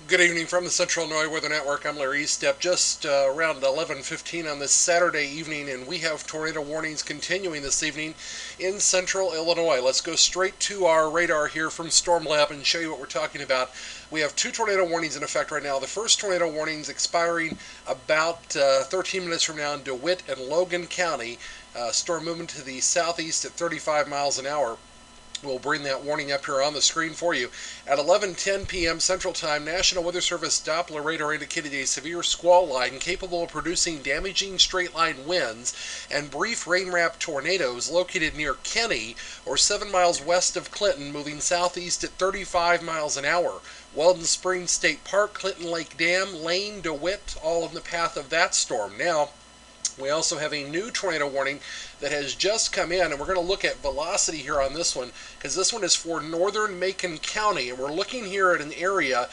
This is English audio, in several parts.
Good evening from the Central Illinois Weather Network. I'm Larry Estep. Just around 11:15 on this Saturday evening, and we have tornado warnings continuing this evening in Central Illinois. Let's go straight to our radar here from Storm Lab and show you what we're talking about. We have two tornado warnings in effect right now. The first tornado warning is expiring about 13 minutes from now in DeWitt and Logan County. Storm moving to the southeast at 35 miles an hour. We'll bring that warning up here on the screen for you. At 11:10 p.m. Central Time, National Weather Service Doppler radar indicated a severe squall line capable of producing damaging straight-line winds and brief rain-wrapped tornadoes located near Kenny, or 7 miles west of Clinton, moving southeast at 35 miles an hour. Weldon Springs State Park, Clinton Lake Dam, Lane, DeWitt, all in the path of that storm. Now, we also have a new tornado warning that has just come in, and we're going to look at velocity here on this one, because this one is for northern Macon County, and we're looking here at an area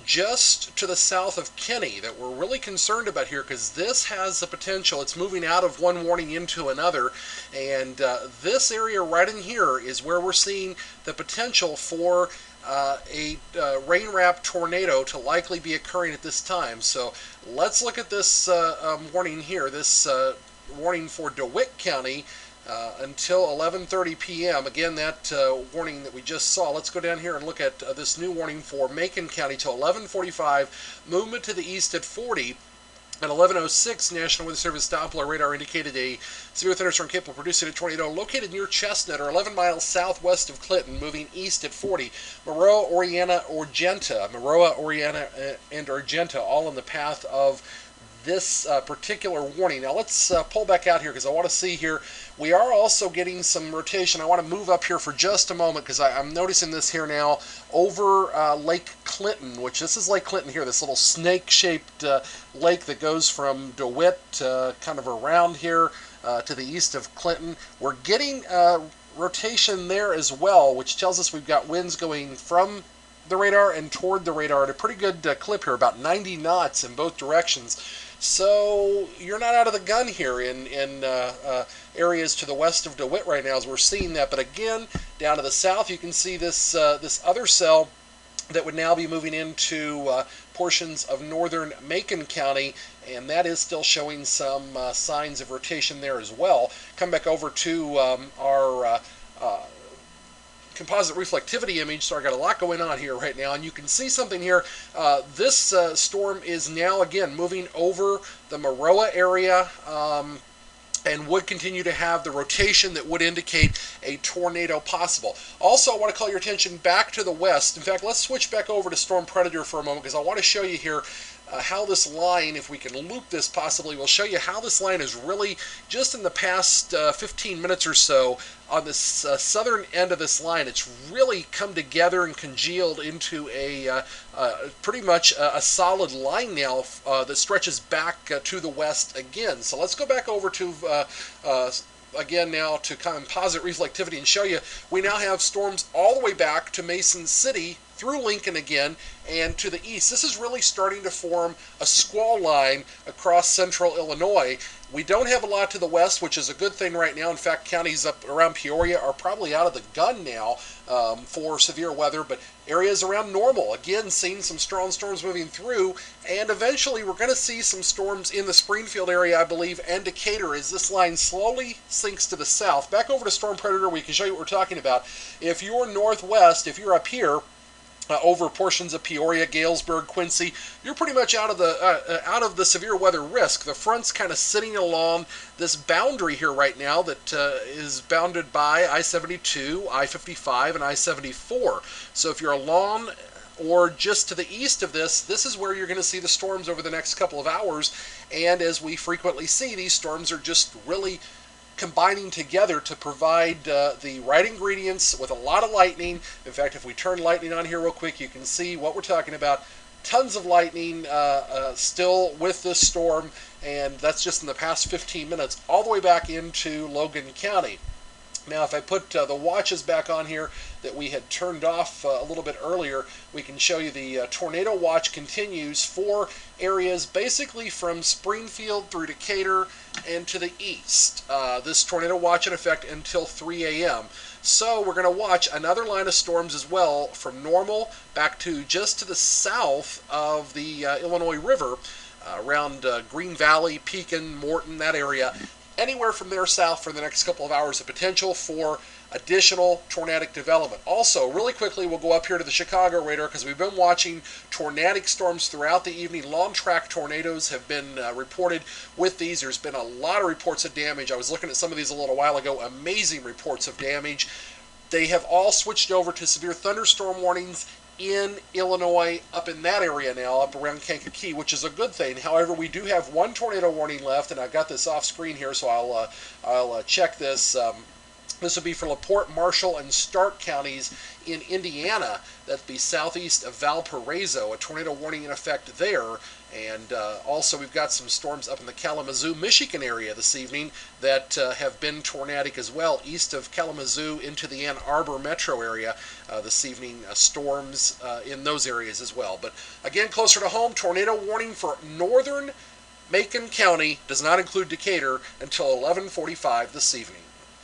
just to the south of Kenny that we're really concerned about here, because this has the potential. It's moving out of one warning into another, and this area right in here is where we're seeing the potential for a rain-wrapped tornado to likely be occurring at this time. So let's look at this warning here, this warning for DeWitt County until 11:30 p.m. Again, that warning that we just saw. Let's go down here and look at this new warning for Macon County till 11:45, movement to the east at 40. At 11:06, National Weather Service Doppler radar indicated a severe thunderstorm capable of producing a tornado located near Chestnut, or 11 miles southwest of Clinton, moving east at 40. Maroa, Oriana, and Argenta, all in the path of this particular warning. Now let's pull back out here, because I want to see here. We are also getting some rotation. I want to move up here for just a moment, because I'm noticing this here now over Lake Clinton, which this is Lake Clinton here, this little snake-shaped lake that goes from DeWitt kind of around here to the east of Clinton. We're getting rotation there as well, which tells us we've got winds going from the radar and toward the radar at a pretty good clip here, about 90 knots in both directions. So you're not out of the gun here in areas to the west of DeWitt right now as we're seeing that. But again, down to the south, you can see this this other cell that would now be moving into portions of northern Macon County, and that is still showing some signs of rotation there as well. Come back over to our composite reflectivity image. So I got a lot going on here right now, and you can see something here. This storm is now again moving over the Maroa area, and would continue to have the rotation that would indicate a tornado possible. Also, I want to call your attention back to the west. In fact, let's switch back over to Storm Predator for a moment, because I want to show you here how this line, if we can loop this possibly, we'll show you how this line is really, just in the past 15 minutes or so, on this southern end of this line, it's really come together and congealed into a pretty much a solid line now that stretches back to the west again. So let's go back over to again now to composite reflectivity and show you we now have storms all the way back to Mason City, through Lincoln again, and to the east. This is really starting to form a squall line across central Illinois. We don't have a lot to the west, which is a good thing right now. In fact, counties up around Peoria are probably out of the gun now for severe weather, but areas around normal, again, seeing some strong storms moving through, and eventually we're going to see some storms in the Springfield area, I believe, and Decatur, as this line slowly sinks to the south. Back over to Storm Predator, we can show you what we're talking about. If you're northwest, if you're up here, over portions of Peoria, Galesburg, Quincy, you're pretty much out of the severe weather risk. The front's kind of sitting along this boundary here right now that is bounded by I-72, I-55, and I-74. So if you're along or just to the east of this, this is where you're going to see the storms over the next couple of hours. And as we frequently see, these storms are just really combining together to provide the right ingredients with a lot of lightning. In fact, if we turn lightning on here real quick, you can see what we're talking about. Tons of lightning still with this storm, and that's just in the past 15 minutes, all the way back into Logan County. Now, if I put the watches back on here that we had turned off a little bit earlier, we can show you the tornado watch continues for areas basically from Springfield through Decatur and to the east. This tornado watch in effect until 3 a.m. So we're going to watch another line of storms as well from normal back to just to the south of the Illinois River, around Green Valley, Pekin, Morton, that area. Anywhere from there south for the next couple of hours, the potential for additional tornadic development. Also, really quickly, we'll go up here to the Chicago radar because we've been watching tornadic storms throughout the evening. Long track tornadoes have been reported with these. There's been a lot of reports of damage. I was looking at some of these a little while ago. Amazing reports of damage. They have all switched over to severe thunderstorm warnings in Illinois, up in that area now, up around Kankakee, which is a good thing. However, we do have one tornado warning left, and I've got this off screen here, so I'll check this. This would be for LaPorte, Marshall, and Stark counties in Indiana. That'd be southeast of Valparaiso. A tornado warning in effect there. And also we've got some storms up in the Kalamazoo, Michigan area this evening that have been tornadic as well, east of Kalamazoo into the Ann Arbor metro area this evening. Storms in those areas as well. But again, closer to home, tornado warning for northern Macon County does not include Decatur until 11:45 this evening.